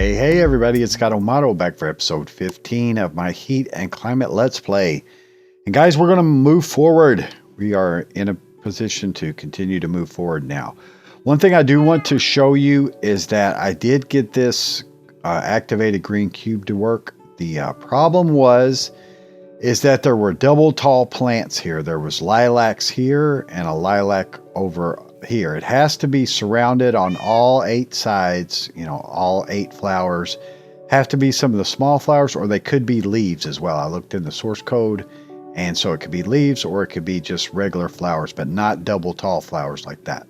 Hey everybody, it's Scott O'Mato back for episode 15 of my Heat and Climate Let's Play. And guys, we're going to move forward. We are in a position to continue to move forward now. One thing I do want to show you is that I did get this activated green cube to work. The problem is that there were double tall plants here. There was lilacs here and a lilac over here. It has to be surrounded on all 8 sides, all 8 flowers. Have to be some of the small flowers, or they could be leaves as well. I looked in the source code, and so it could be leaves or it could be just regular flowers, but not double tall flowers like that.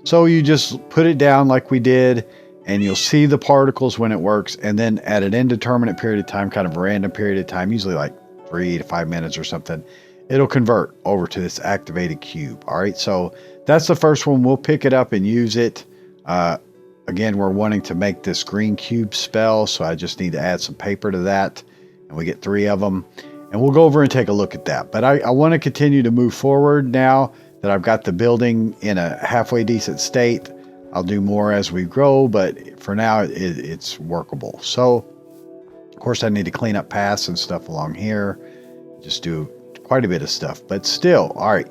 So you just put it down like we did, and you'll see the particles when it works, and then at an indeterminate period of time, kind of a random period of time, usually like 3 to 5 minutes or something, it'll convert over to this activated cube. All right, so that's the first one. We'll pick it up and use it. Again, we're wanting to make this green cube spell, so I just need to add some paper to that, and we get 3 of them, and we'll go over and take a look at that. But I want to continue to move forward now that I've got the building in a halfway decent state. I'll do more as we grow, but for now it's workable. So of course I need to clean up paths and stuff along here, just do quite a bit of stuff, but still. All right,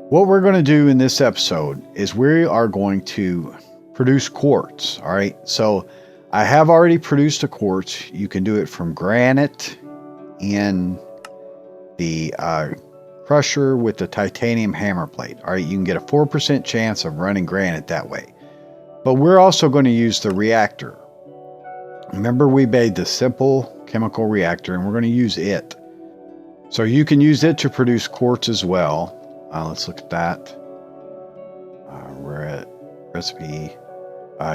what we're going to do in this episode is we are going to produce quartz. All right, so I have already produced a quartz. You can do it from granite in the crusher with the titanium hammer plate. All right, you can get a 4% chance of running granite that way. But we're also going to use the reactor. Remember, we made the simple chemical reactor, and we're going to use it. So you can use it to produce quartz as well. Let's look at that. We're at recipe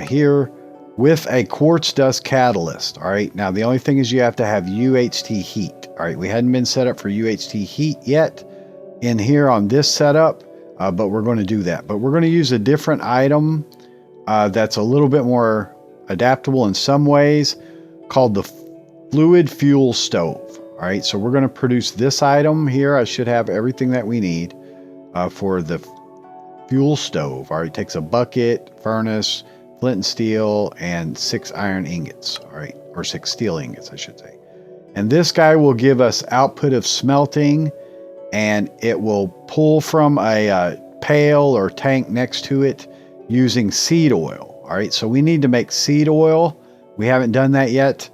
here with a quartz dust catalyst. All right, now the only thing is you have to have UHT heat. All right, we hadn't been set up for UHT heat yet in here on this setup, but we're going to do that. But we're going to use a different item that's a little bit more adaptable in some ways, called the fluid fuel stove. All right, so we're going to produce this item here. I should have everything that we need for the fuel stove. All right, it takes a bucket, furnace, flint and steel, and 6 iron ingots. All right, or 6 steel ingots, I should say. And this guy will give us output of smelting, and it will pull from a pail or tank next to it using seed oil. All right, so we need to make seed oil. We haven't done that yet.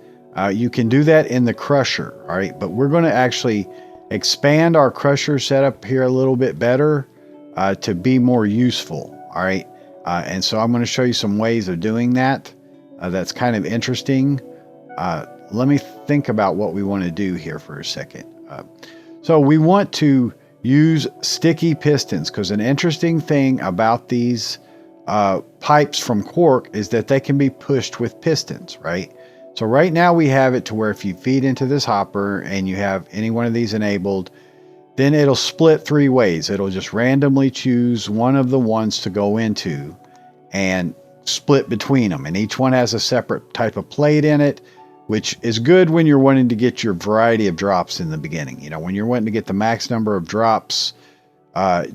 You can do that in the crusher. All right, but we're going to actually expand our crusher setup here a little bit better to be more useful. All right, and so I'm going to show you some ways of doing that. That's kind of interesting. Let me think about what we want to do here for a second. So we want to use sticky pistons, because an interesting thing about these pipes from cork is that they can be pushed with pistons, right? So right now we have it to where if you feed into this hopper and you have any one of these enabled, then it'll split 3 ways. It'll just randomly choose one of the ones to go into and split between them. And each one has a separate type of plate in it, which is good when you're wanting to get your variety of drops in the beginning. When you're wanting to get the max number of drops,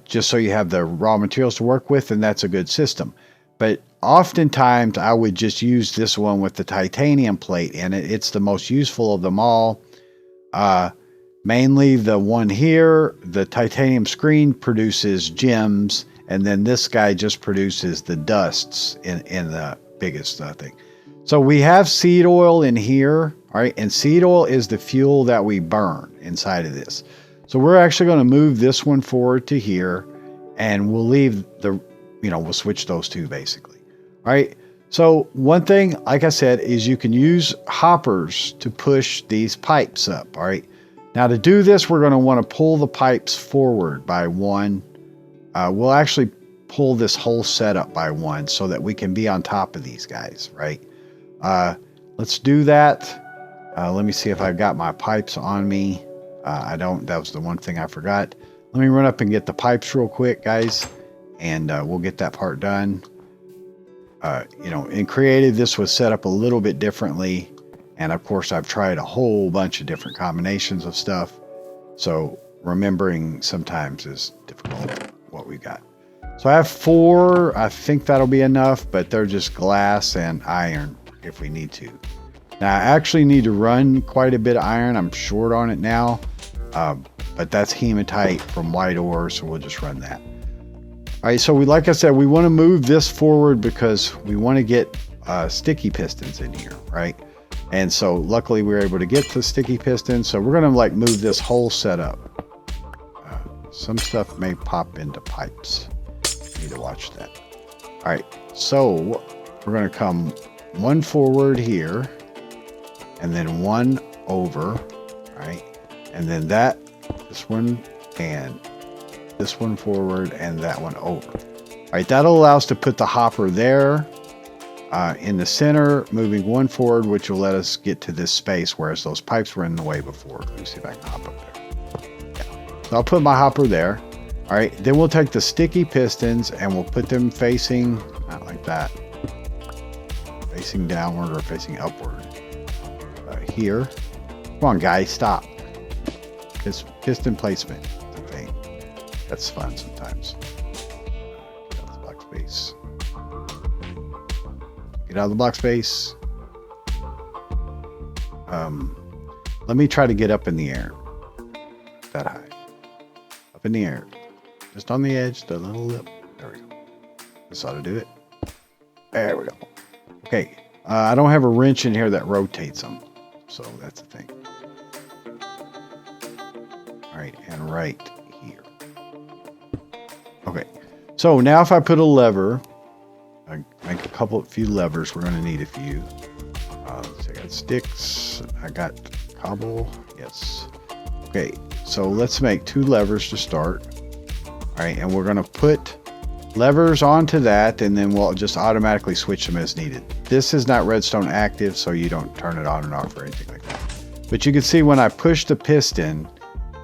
just so you have the raw materials to work with, and that's a good system. But oftentimes I would just use this one with the titanium plate in it. It's the most useful of them all. Mainly the one here, the titanium screen produces gems, and then this guy just produces the dusts in the biggest thing. So we have seed oil in here, all right, and seed oil is the fuel that we burn inside of this. So we're actually going to move this one forward to here, and we'll leave the, we'll switch those 2 basically. All right. So one thing, like I said, is you can use hoppers to push these pipes up. All right. Now to do this, we're going to want to pull the pipes forward by 1. We'll actually pull this whole setup by 1 so that we can be on top of these guys, right? Let's do that. Let me see if I've got my pipes on me. I don't. That was the one thing I forgot. Let me run up and get the pipes real quick, guys, and we'll get that part done. In creative, this was set up a little bit differently, and of course I've tried a whole bunch of different combinations of stuff, so remembering sometimes is difficult what we got. So I have 4. I think that'll be enough, but they're just glass and iron if we need to. Now I actually need to run quite a bit of iron. I'm short on it now, but that's hematite from white ore, so we'll just run that. All right, so like I said, we want to move this forward because we want to get sticky pistons in here, right? And so luckily we were able to get the sticky pistons. So we're going to like move this whole setup. Some stuff may pop into pipes. Need to watch that. All right, so we're going to come one forward here and then one over, right? And then this one and this one forward and that one over. All right, that'll allow us to put the hopper there in the center, moving one forward, which will let us get to this space, whereas those pipes were in the way before. Let me see if I can hop up there. Yeah. So I'll put my hopper there. All right, then we'll take the sticky pistons and we'll put them facing, not like that, facing downward or facing upward. Here. Come on, guys, stop. This piston placement is a thing. That's fun sometimes. Get out of the block space. Get out of the block space. Let me try to get up in the air. That high. Up in the air. Just on the edge, the little lip. There we go. This ought to do it. There we go. Okay. I don't have a wrench in here that rotates them. So that's the thing. All right, and right here. Okay, so now if I put a lever, I make a few levers. We're going to need a few. So I got sticks. I got cobble. Yes. Okay, so let's make 2 levers to start. All right, and we're going to put levers onto that, and then we'll just automatically switch them as needed. This is not redstone active, so you don't turn it on and off or anything like that. But you can see when I push the piston,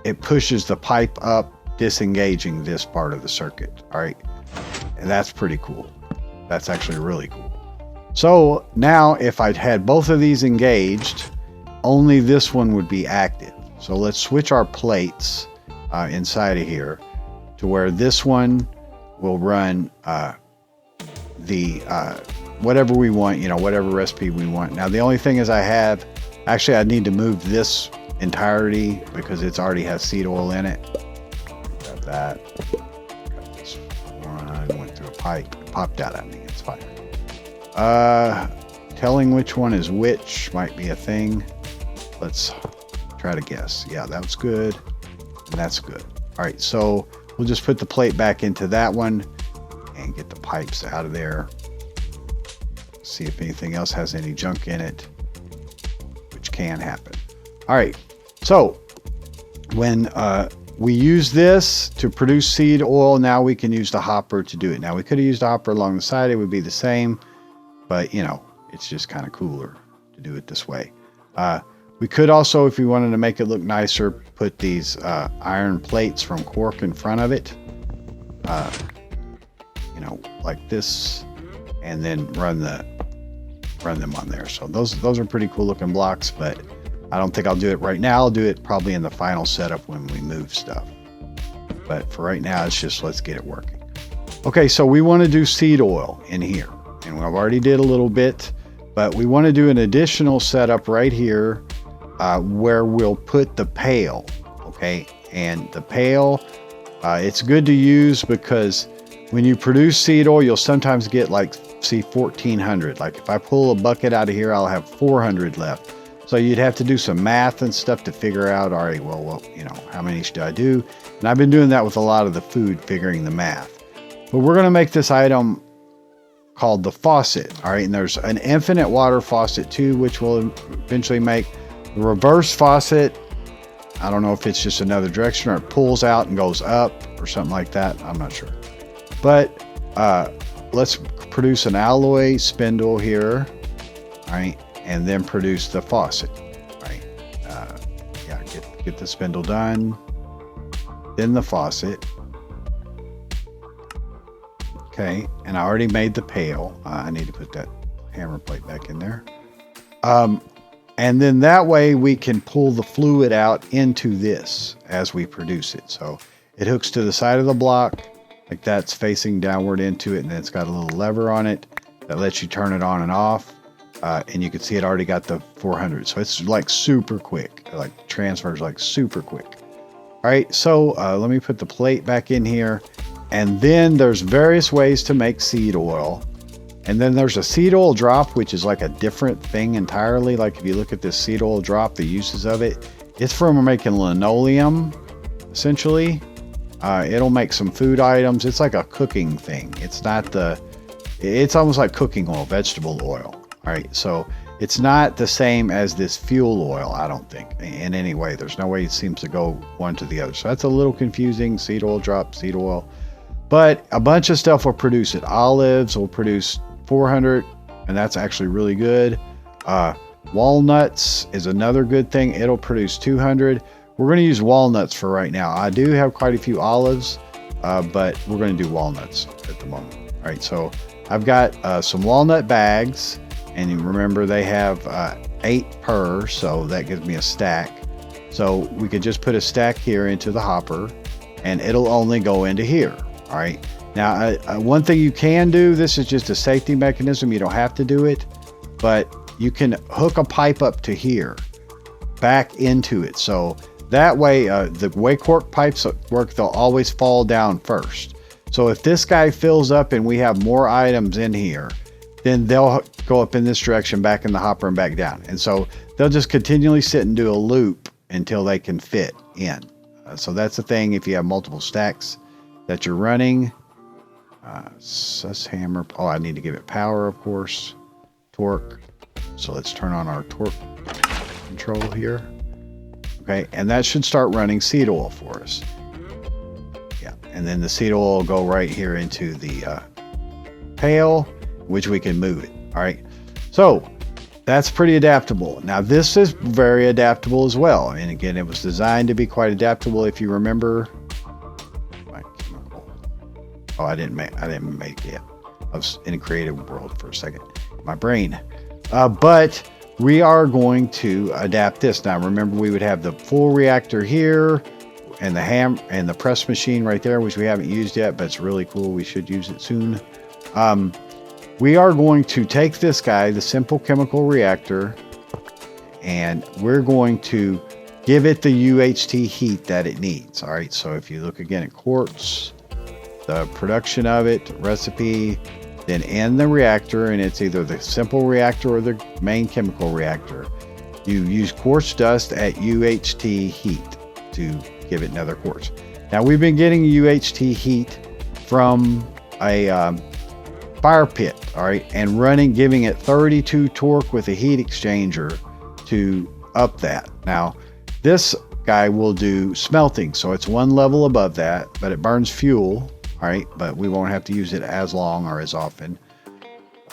it pushes the pipe up, disengaging this part of the circuit. All right, and that's pretty cool. That's actually really cool. So now if I'd had both of these engaged, only this one would be active. So let's switch our plates inside of here to where this one will run whatever we want, whatever recipe we want. Now the only thing is I need to move this entirety because it already has seed oil in it. Grab that. Got this one, went through a pipe, it popped out at me, it's fine. Telling which one is which might be a thing. Let's try to guess. Yeah, that was good, and that's good. All right, so we'll just put the plate back into that one and get the pipes out of there. See if anything else has any junk in it, which can happen. All right, so when we use this to produce seed oil, now we can use the hopper to do it. Now we could have used the hopper along the side, it would be the same, but it's just kind of cooler to do it this way. We could also, if we wanted to make it look nicer, put these iron plates from cork in front of it, like this, and then run them on there. So those are pretty cool looking blocks, but I don't think I'll do it right now. I'll do it probably in the final setup when we move stuff. But for right now, it's just let's get it working. Okay, so we want to do seed oil in here, and I've already did a little bit, but we want to do an additional setup right here where we'll put the pail. Okay, and the pail, it's good to use because when you produce seed oil, you'll sometimes get like, see, 1,400. Like if I pull a bucket out of here, I'll have 400 left. So you'd have to do some math and stuff to figure out, all right, well, how many should I do? And I've been doing that with a lot of the food, figuring the math. But we're going to make this item called the faucet. All right, and there's an infinite water faucet too, which we'll eventually make. The reverse faucet, I don't know if it's just another direction or it pulls out and goes up or something like that. I'm not sure. But let's produce an alloy spindle here, all right, and then produce the faucet, right? Yeah, get the spindle done, then the faucet. Okay, and I already made the pail. I need to put that hammer plate back in there. And then that way we can pull the fluid out into this as we produce it. So it hooks to the side of the block, like that's facing downward into it, and then it's got a little lever on it that lets you turn it on and off. And you can see it already got the 400. So it's like super quick, like transfers like super quick. All right, so let me put the plate back in here. And then there's various ways to make seed oil. And then there's a seed oil drop, which is like a different thing entirely. Like if you look at this seed oil drop, the uses of it, it's for making linoleum, essentially. It'll make some food items. It's like a cooking thing. It's not it's almost like cooking oil, vegetable oil. All right, so it's not the same as this fuel oil, I don't think, in any way. There's no way it seems to go one to the other. So that's a little confusing. Seed oil drop, seed oil. But a bunch of stuff will produce it. Olives will produce 400, and that's actually really good. Walnuts is another good thing. It'll produce 200. We're going to use walnuts for right now. I do have quite a few olives, but we're going to do walnuts at the moment. All right, so I've got some walnut bags, and you remember they have 8 per, so that gives me a stack. So we could just put a stack here into the hopper, and it'll only go into here. All right. Now, one thing you can do, this is just a safety mechanism. You don't have to do it, but you can hook a pipe up to here, back into it. So that way, the way cork pipes work, they'll always fall down first. So if this guy fills up and we have more items in here, then they'll go up in this direction, back in the hopper and back down. And so they'll just continually sit and do a loop until they can fit in. So that's the thing if you have multiple stacks that you're running. Sus hammer. Oh, I need to give it power, of course. Torque. So let's turn on our torque control here. Okay, and that should start running seed oil for us. Yeah, and then the seed oil will go right here into the pail, which we can move it. All right, so that's pretty adaptable. Now this is very adaptable as well. And again, it was designed to be quite adaptable. If you remember, oh, I didn't make it yet. I was in a creative world for a second. My brain. But we are going to adapt this. Now remember, we would have the full reactor here and the and the press machine right there, which we haven't used yet, but it's really cool. We should use it soon. We are going to take this guy, the simple chemical reactor, and we're going to give it the UHT heat that it needs. All right, so if you look again at quartz, the production of it, recipe, then in the reactor, and it's either the simple reactor or the main chemical reactor, you use quartz dust at UHT heat to give it another quartz. Now we've been getting UHT heat from a fire pit, all right, and giving it 32 torque with a heat exchanger to up that. Now this guy will do smelting, so it's one level above that, but it burns fuel. All right, but we won't have to use it as long or as often,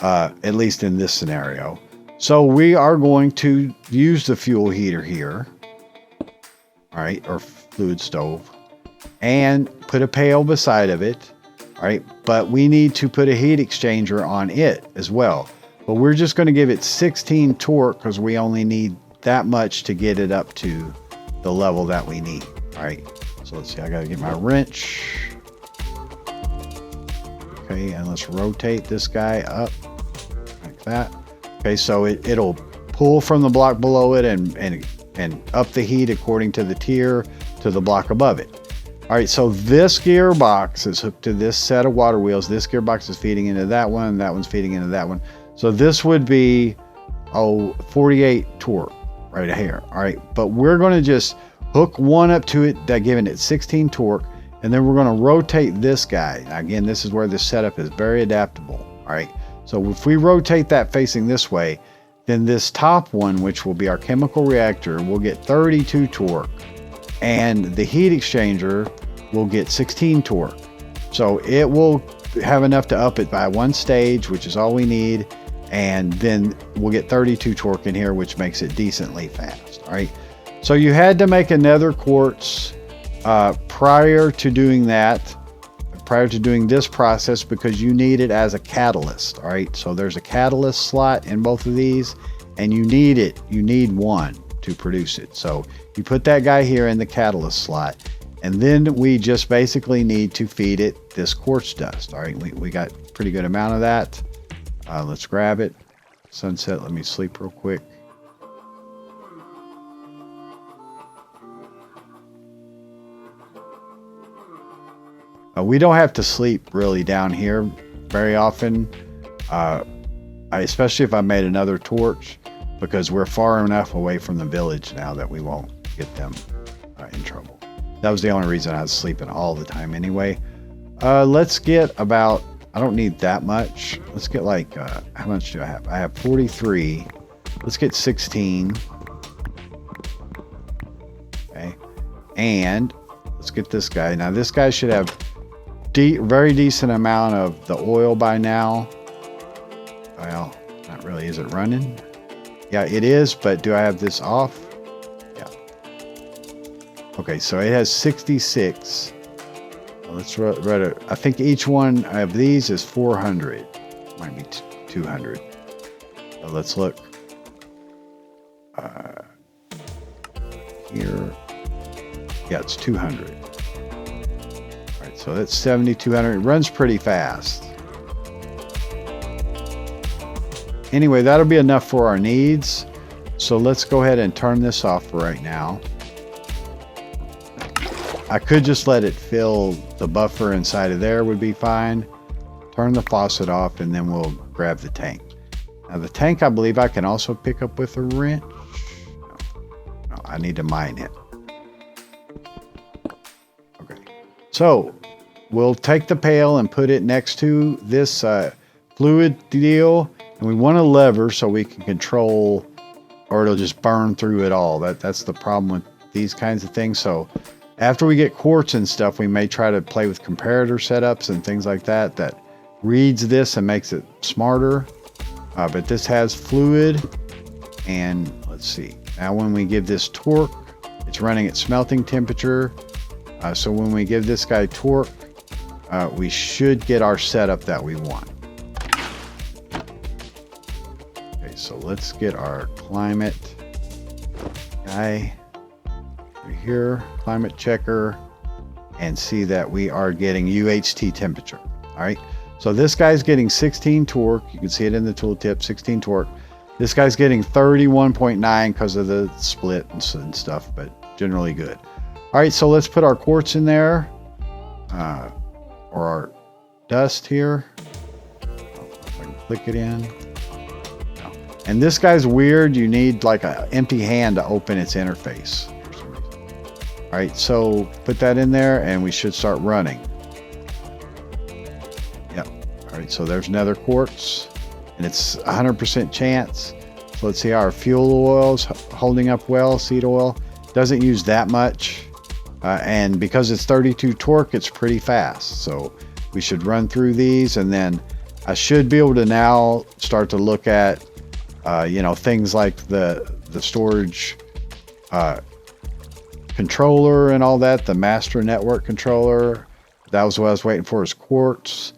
at least in this scenario. So we are going to use the fuel heater here, all right, or fluid stove, and put a pail beside of it, all right, but we need to put a heat exchanger on it as well. But we're just going to give it 16 torque because we only need that much to get it up to the level that we need, all right. So let's see, I got to get my wrench. Okay, and let's rotate this guy up like that. Okay, so it'll pull from the block below it and up the heat according to the tier to the block above it. All right, so this gearbox is hooked to this set of water wheels. This gearbox is feeding into that one. That one's feeding into that one. So this would be 48 torque right here. All right, but we're going to just hook one up to it, that giving it 16 torque. And then we're going to rotate this guy. Again, this is where this setup is very adaptable. All right. So if we rotate that facing this way, then this top one, which will be our chemical reactor, will get 32 torque. And the heat exchanger will get 16 torque. So it will have enough to up it by one stage, which is all we need. And then we'll get 32 torque in here, which makes it decently fast. All right. So you had to make another quartz prior to doing that, prior to doing this process, because you need it as a catalyst. All right, so there's a catalyst slot in both of these, and you need one to produce it. So you put that guy here in the catalyst slot, and then we just basically need to feed it this quartz dust. All right, we got a pretty good amount of that. Let's grab it. sunset. Let me sleep real quick. We don't have to sleep really down here very often, especially if I made another torch, because we're far enough away from the village now that we won't get them in trouble. That was the only reason I was sleeping all the time anyway. Let's get about, I don't need that much. Let's get like, how much do I have? I have 43. Let's get 16. Okay. And let's get this guy. Now this guy should have very decent amount of the oil by now. Well, not really. Is it running? Yeah, it is, but do I have this off? Yeah. Okay, so it has 66. Let's write it. I think each one of these is 400. Might be 200. So let's look. Here. Yeah, it's 200. Alright, so that's 7,200. It runs pretty fast. Anyway, that'll be enough for our needs. So let's go ahead and turn this off for right now. I could just let it fill the buffer inside of there would be fine. Turn the faucet off and then we'll grab the tank. Now the tank I believe I can also pick up with a wrench. No, I need to mine it. Okay, so we'll take the pail and put it next to this fluid deal. And we want a lever so we can control, or it'll just burn through it all. That's the problem with these kinds of things. So after we get quartz and stuff, we may try to play with comparator setups and things like that that reads this and makes it smarter. But this has fluid. And let's see. Now when we give this torque, it's running at smelting temperature. So when we give this guy torque, we should get our setup that we want. So let's get our climate guy here, climate checker, and see that we are getting UHT temperature. All right. So this guy's getting 16 torque. You can see it in the tooltip, 16 torque. This guy's getting 31.9 because of the split and stuff, but generally good. All right. So let's put our quartz in there, or our dust here. If I can click it in. And this guy's weird. You need like an empty hand to open its interface for some reason. All right, so put that in there and we should start running. Yep. All right, so there's another quartz and it's 100% chance. So let's see how our fuel oil's holding up well. Seed oil doesn't use that much. And because it's 32 torque, it's pretty fast. So we should run through these and then I should be able to now start to look at things like the storage controller and all that, the master network controller. That was what I was waiting for, is quartz.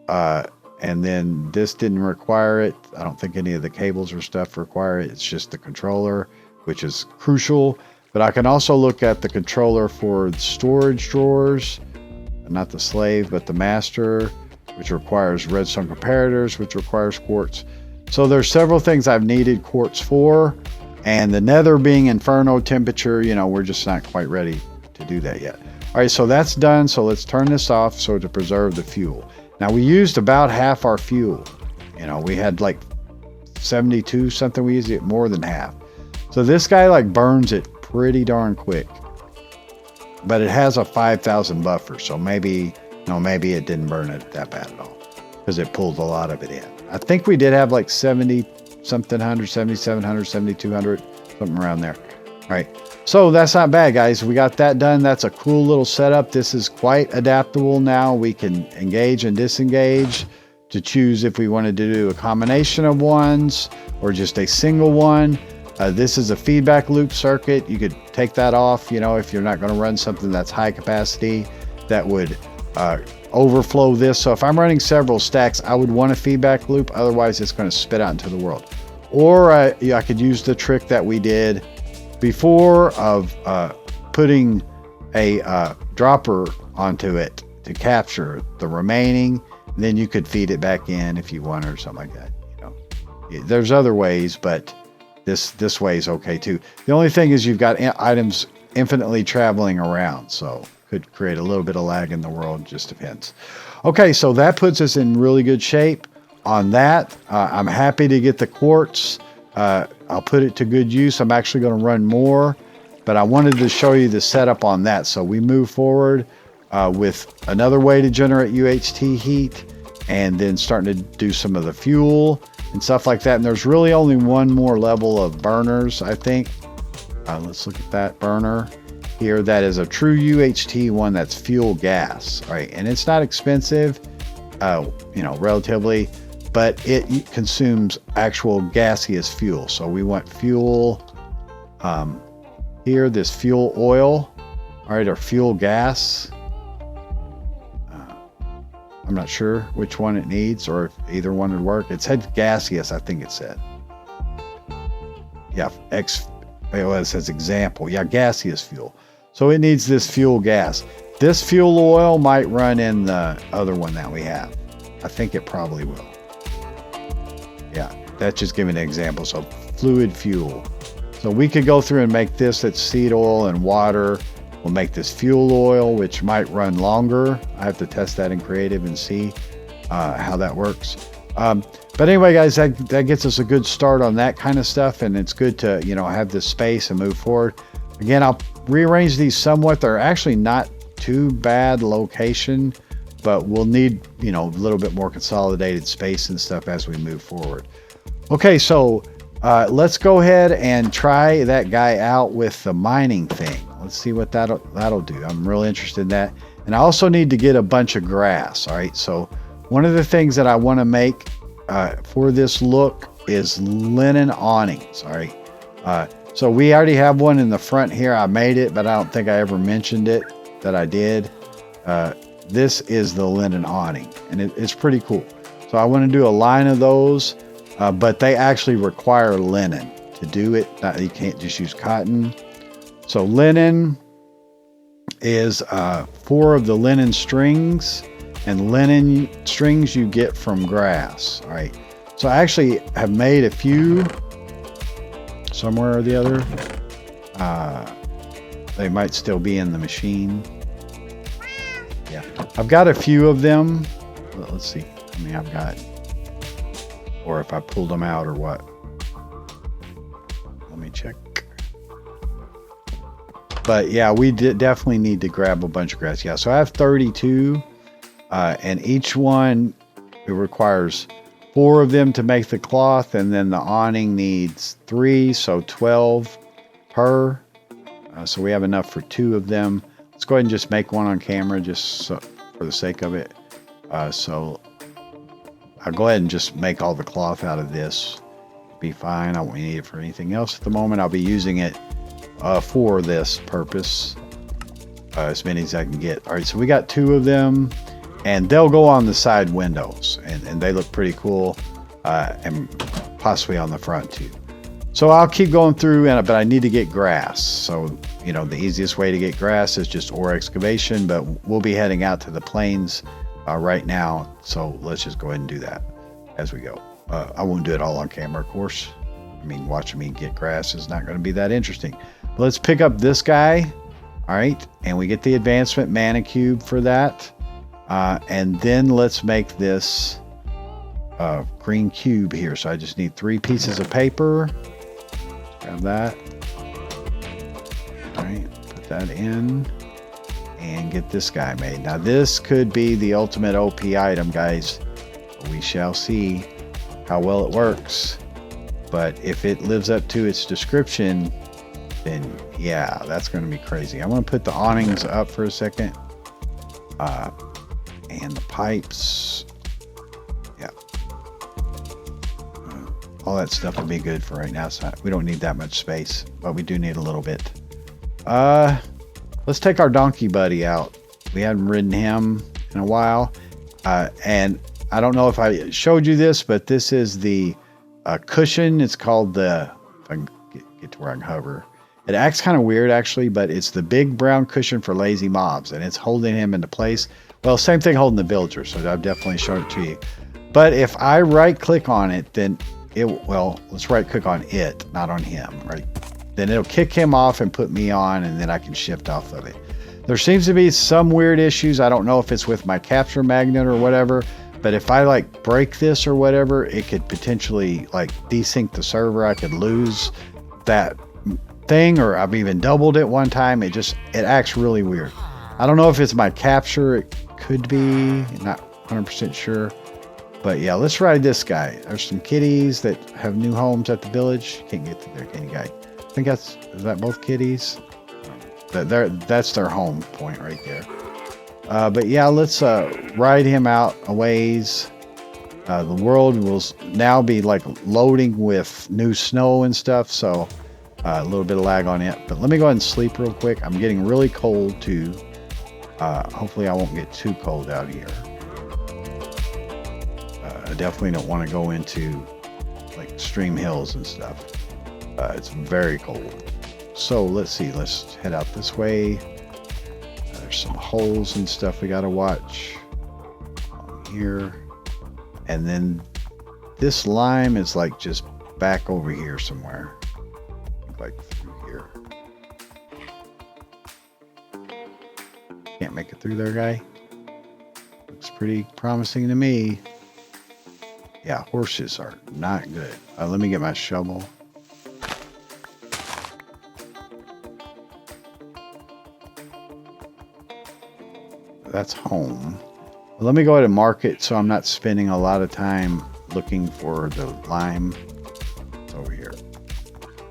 And then this didn't require it. I don't think any of the cables or stuff require it. It's just the controller, which is crucial. But I can also look at the controller for storage drawers, not the slave, but the master, which requires redstone comparators, which requires quartz. So there's several things I've needed quartz for, and the nether being inferno temperature, we're just not quite ready to do that yet. All right, so that's done. So let's turn this off so to preserve the fuel. Now we used about half our fuel. We had like 72 something. We used it more than half. So this guy like burns it pretty darn quick, but it has a 5,000 buffer. So maybe it didn't burn it that bad at all because it pulled a lot of it in. I think we did have like 7,700, 7,200, something around there. All right. So that's not bad, guys. We got that done. That's a cool little setup. This is quite adaptable now. We can engage and disengage to choose if we wanted to do a combination of ones or just a single one. This is a feedback loop circuit. You could take that off, if you're not going to run something that's high capacity that would overflow this. So if I'm running several stacks, I would want a feedback loop. Otherwise, it's going to spit out into the world. Or I could use the trick that we did before of putting a dropper onto it to capture the remaining. Then you could feed it back in if you want or something like that. There's other ways, but this way is okay too. The only thing is you've got items infinitely traveling around, so could create a little bit of lag in the world, just depends. Okay, so that puts us in really good shape on that. I'm happy to get the quartz. I'll put it to good use. I'm actually going to run more, but I wanted to show you the setup on that. So we move forward with another way to generate UHT heat, and then starting to do some of the fuel and stuff like that. And there's really only one more level of burners, I think. Let's look at that burner here. That is a true UHT one that's fuel gas. All right, and it's not expensive, relatively, but it consumes actual gaseous fuel. So we want fuel here, this fuel oil, all right, or fuel gas. I'm not sure which one it needs, or if either one would work. It said gaseous, I think it said. Yeah, it says example. Yeah, gaseous fuel. So it needs this fuel gas. This fuel oil might run in the other one that we have. I think it probably will. Yeah, that's just giving an example. So fluid fuel. So we could go through and make this at seed oil and water. We'll make this fuel oil, which might run longer. I have to test that in creative and see how that works. But anyway, guys, that gets us a good start on that kind of stuff. And it's good to, have this space and move forward. Again, I'll rearrange these somewhat. They're actually not too bad location, but we'll need, a little bit more consolidated space and stuff as we move forward. Okay, so let's go ahead and try that guy out with the mining thing. Let's see what that'll do. I'm real interested in that. And I also need to get a bunch of grass. All right, so one of the things that I want to make for this look is linen awnings. All right, so we already have one in the front here. I made it, but I don't think I ever mentioned it that I did. This is the linen awning, and it's pretty cool. So I want to do a line of those, but they actually require linen to do it. You can't just use cotton. So linen is 4 of the linen strings, and linen strings you get from grass. All right. So I actually have made a few somewhere or the other. They might still be in the machine. Yeah, I've got a few of them. Well, let's see how many I've got, or if I pulled them out or what. Let me check. But yeah, we definitely need to grab a bunch of grass. Yeah, so I have 32, and each one, it requires 4 of them to make the cloth, and then the awning needs 3, so 12 per. So we have enough for 2 of them. Let's go ahead and just make one on camera, just for the sake of it. So I'll go ahead and just make all the cloth out of this. Be fine. I won't need it for anything else at the moment. I'll be using it for this purpose, as many as I can get. All right, so we got 2 of them, and they'll go on the side windows, and they look pretty cool, and possibly on the front too. So I'll keep going through, but I need to get grass. So, the easiest way to get grass is just ore excavation, but we'll be heading out to the plains right now. So let's just go ahead and do that as we go. I won't do it all on camera, of course. I mean, watching me get grass is not going to be that interesting. But let's pick up this guy. All right. And we get the advancement mana cube for that. And then let's make this green cube here. So I just need 3 pieces of paper. Grab that. All right. Put that in. And get this guy made. Now this could be the ultimate OP item, guys. We shall see how well it works. But if it lives up to its description, then yeah, that's going to be crazy. I'm going to put the awnings up for a second. And the pipes. Yeah. All that stuff will be good for right now. So we don't need that much space, but we do need a little bit. Let's take our donkey buddy out. We hadn't ridden him in a while. And I don't know if I showed you this, but this is the cushion. It's called if I can get to where I can hover. It acts kind of weird actually, but it's the big brown cushion for lazy mobs, and it's holding him into place. Well, same thing holding the villager, so I've definitely shown it to you. But if I right click on it, then well, let's right click on it, not on him, right? Then it'll kick him off and put me on, and then I can shift off of it. There seems to be some weird issues. I don't know if it's with my capture magnet or whatever, but if I like break this or whatever, it could potentially like desync the server. I could lose that thing, or I've even doubled it one time. It acts really weird. I don't know if it's my capture. It could be, not 100% sure. But yeah, let's ride this guy. There's some kitties that have new homes at the village. Can't get to there, can you, guy? I think is that both kitties? That's their home point right there. But yeah, let's ride him out a ways. The world will now be like loading with new snow and stuff, so a little bit of lag on it. But let me go ahead and sleep real quick. I'm getting really cold too. Hopefully I won't get too cold out here. I definitely don't want to go into like extreme hills and stuff. It's very cold. So let's see, let's head out this way. There's some holes and stuff we gotta watch here. And then this lime is like just back over here somewhere. Like through here. Can't make it through there, guy. Looks pretty promising to me. Yeah, horses are not good. Let me get my shovel. That's home. Well, let me go ahead and mark it so I'm not spending a lot of time looking for the lime. It's over here.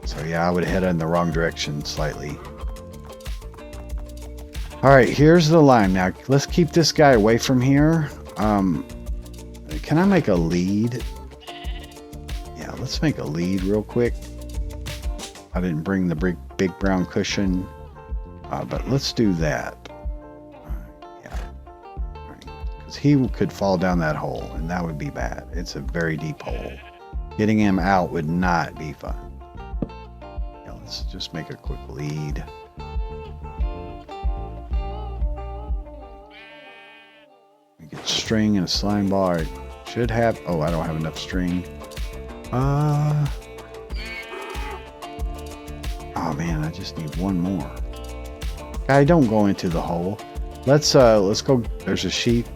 So yeah, I would head in the wrong direction slightly. All right, here's the lime. Now let's keep this guy away from here. Can I make a lead? Yeah, let's make a lead real quick. I didn't bring the big brown cushion, but let's do that. He could fall down that hole, and that would be bad. It's a very deep hole. Getting him out would not be fun. Yeah, let's just make a quick lead. We get string and a slime bar. I should have. Oh, I don't have enough string. Oh man, I just need one more. Guy, don't go into the hole. Let's go. There's a sheep.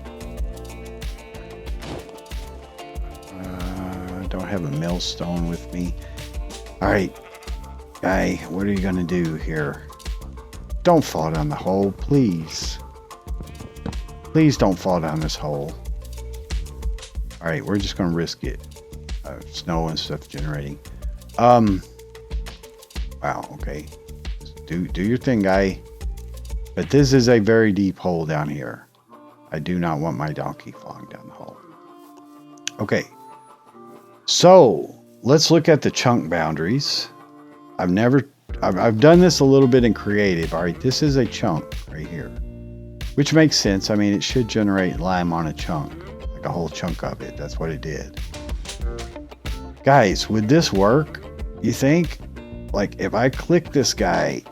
Have a millstone with me. All right, guy, what are you gonna do here? Don't fall down the hole, please. Please don't fall down this hole. All right, we're just gonna risk it. Snow and stuff generating. Wow. Okay. Do your thing, guy. But this is a very deep hole down here. I do not want my donkey falling down the hole. Okay. So let's look at the chunk boundaries. I've done this a little bit in creative. All right, this is a chunk right here, which makes sense. I mean, it should generate lime on a chunk, like a whole chunk of it. That's what it did. Guys, would this work? You think? Like if I click this guy.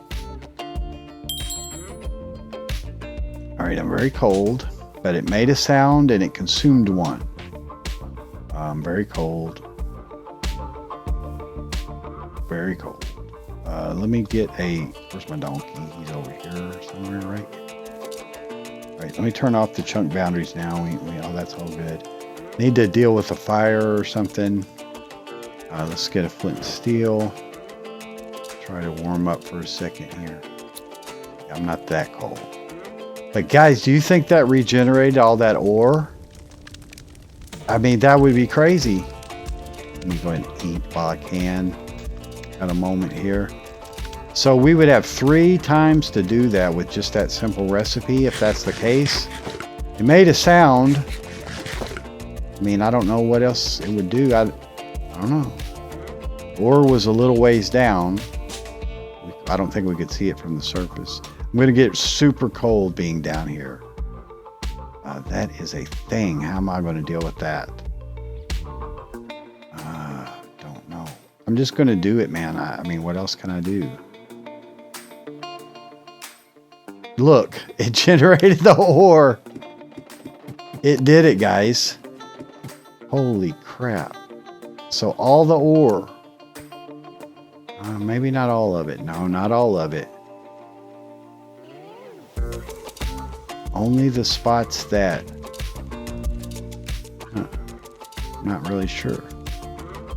All right, I'm very cold, but it made a sound and it consumed one. Very cold. Very cold. Let me get where's my donkey? He's over here somewhere, right? All right, let me turn off the chunk boundaries now. Oh, that's all good. Need to deal with a fire or something. Let's get a flint and steel. Try to warm up for a second here. I'm not that cold. But guys, do you think that regenerated all that ore? I mean, that would be crazy. Let me go ahead and eat while I can. Got a moment here. So we would have 3 times to do that with just that simple recipe, if that's the case. It made a sound. I mean, I don't know what else it would do. I don't know. Ore was a little ways down. I don't think we could see it from the surface. I'm going to get super cold being down here. That is a thing. How am I going to deal with that? Don't know. I'm just going to do it, man. I mean, what else can I do? Look, it generated the ore. It did it, guys. Holy crap. So all the ore. Maybe not all of it. No, not all of it. Only the spots that... Not really sure.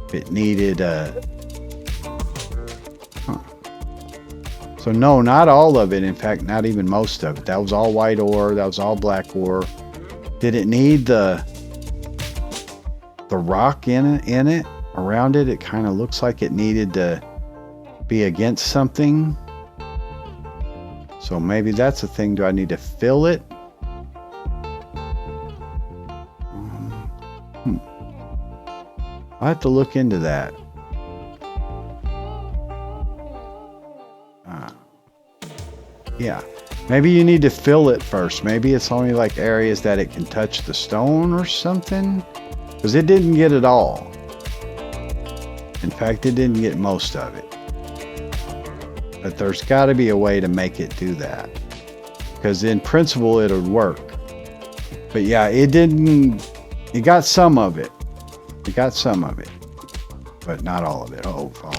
If it needed So no, not all of it. In fact, not even most of it. That was all white ore. That was all black ore. Did it need the rock in it? Around it? It kind of looks like it needed to be against something. So maybe that's the thing. Do I need to fill it? I'll have to look into that. Yeah, maybe you need to fill it first. Maybe it's only like areas that it can touch the stone or something. Because it didn't get it all. In fact, it didn't get most of it. But there's got to be a way to make it do that. Because in principle, it would work. But yeah, it didn't... It got some of it. It got some of it. But not all of it. Oh, fall.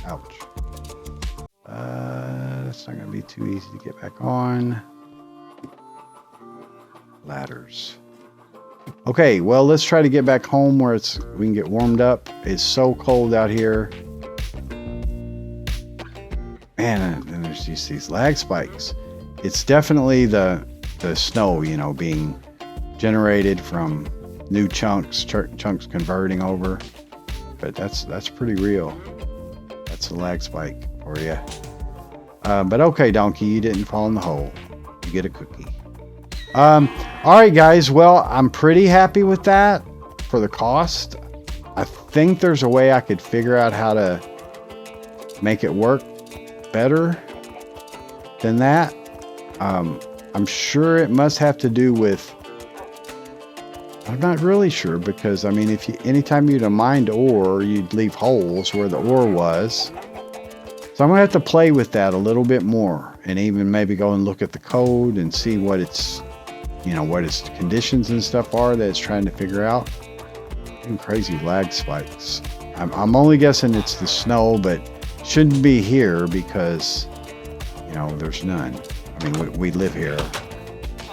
Ouch. That's not going to be too easy to get back on. Ladders. Okay, well, let's try to get back home where we can get warmed up. It's so cold out here. Man, and there's just these lag spikes. It's definitely the snow, you know, being generated from new chunks converting over. But that's pretty real. That's a lag spike for you. But okay, Donkey, you didn't fall in the hole. You get a cookie. All right, guys. Well, I'm pretty happy with that for the cost. I think there's a way I could figure out how to make it work better than that. I'm sure it must have to do with... I'm not really sure because, I mean, anytime you'd mined ore, you'd leave holes where the ore was. So I'm going to have to play with that a little bit more and even maybe go and look at the code and see what its, you know, what its conditions and stuff are that it's trying to figure out. And crazy lag spikes. I'm only guessing it's the snow, but shouldn't be here because, you know, there's none. I mean, we live here.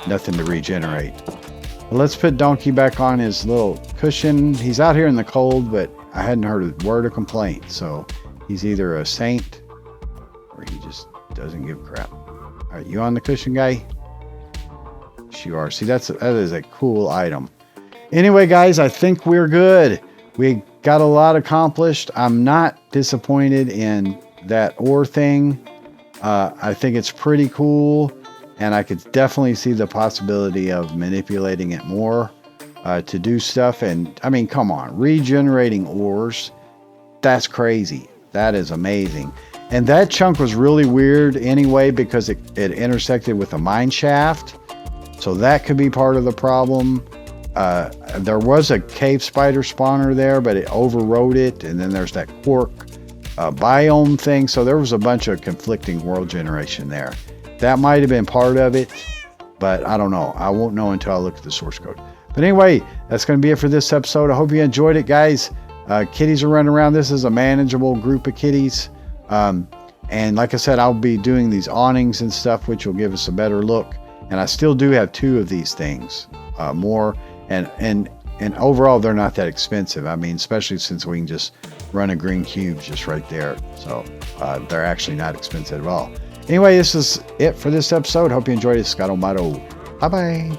Nothing to regenerate. But let's put Donkey back on his little cushion. He's out here in the cold, but I hadn't heard a word of complaint. So he's either a saint or he just doesn't give a crap. All right, you on the cushion, guy? Yes, you are. See, that is a cool item. Anyway, guys, I think we're good. We got a lot accomplished. I'm not disappointed in that ore thing. I think it's pretty cool, and I could definitely see the possibility of manipulating it more to do stuff. And I mean, come on, regenerating ores, that's crazy. That is amazing. And that chunk was really weird anyway because it intersected with a mine shaft. So that could be part of the problem. There was a cave spider spawner there, but it overrode it. And then there's that quark biome thing. So there was a bunch of conflicting world generation there. That might have been part of it, but I don't know. I won't know until I look at the source code. But anyway, that's going to be it for this episode. I hope you enjoyed it, guys. Kitties are running around. This is a manageable group of kitties. And like I said, I'll be doing these awnings and stuff, which will give us a better look. And I still do have 2 of these things more. And overall, they're not that expensive. I mean, especially since we can just run a green cube just right there. So they're actually not expensive at all. Anyway, this is it for this episode. Hope you enjoyed it. Scott O'Mato. Bye-bye.